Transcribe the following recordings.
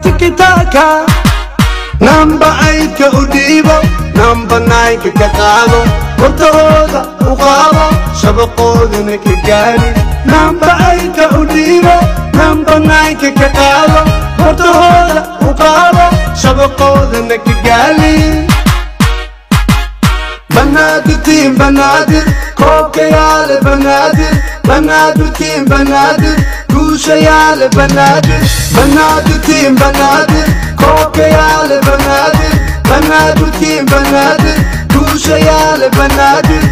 tiki taka namba ayka udibo namba nayka kaqado hortooda u qaado shabaqoodana ka gaari namba ayka udibo namba nayka kaqado hortooda u qaado shabaqoodana ka gaari banaadir team banaadir koobkayaale banaadir banaadir team banaadir guushayaale banaadir banaadir team banaadir koobkayaale banaadir banaadir team banaadir guushayaale banaadir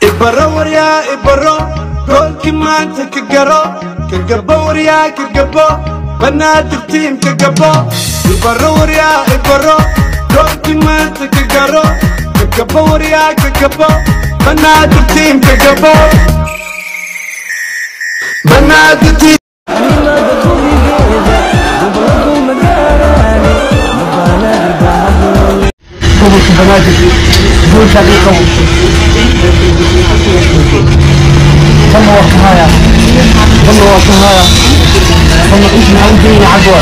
ibaro waryaa ibaro goolkii maanta ka garo ka gabo waryaa ka gabo banaadir team ka gabo ibaro waryaa ibaro goolkii maanta ka garo ka gabo waryaa ka gabo banaadir team ka gabo banaadir team بنادر دول شقيقه ثم وقهايا ثم وقهايا ثم نعيش معودين عقوة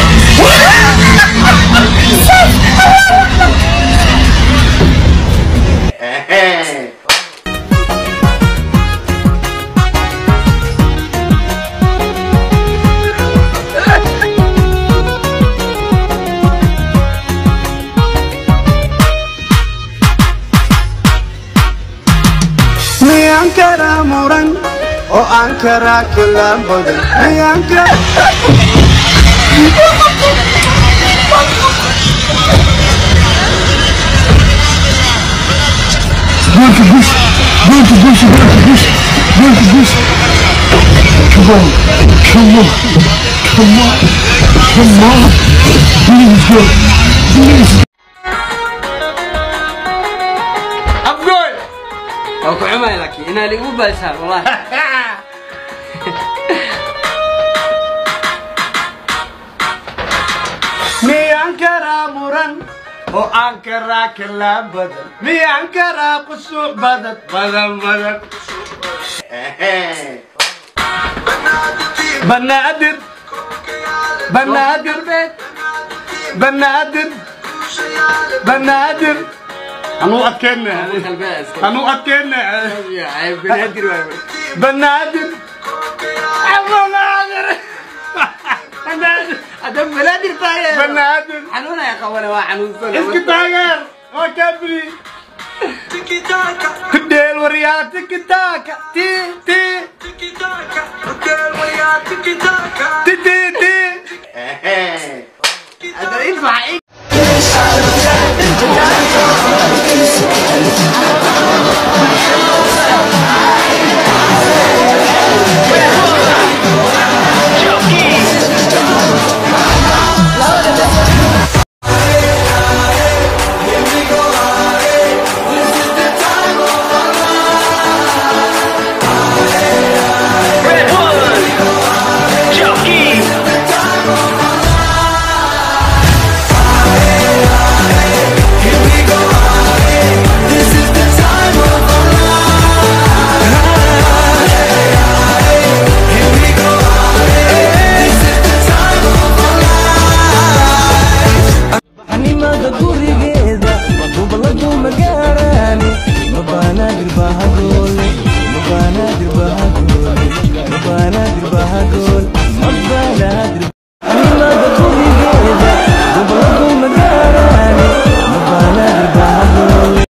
Ankara muran, oh Ankara kelam bodoh, Ankara. Go to bush, go to bush, go to bush, go to bush. Come on, come on, come on, come on. Please go, please. أو كعماي لك أنا اللي مو بلسان والله. مي أنكرا مرن أو أنكرا كلام بدل مي أنكرا قصوع بدل بدل بنادر بنادر بنادر بنادر أنا أكلنا أنا أكلنا بنادر بنادر بنادر أدم بنادر طاير بنادر حنونا يا خونا وحنون صنع إسكي طاير وكبري تيكي تاكا كديل وريا تيكي تاكا تي تي تيكي تاكا كديل وريا تيكي تاكا تي تي تي هذا ينفع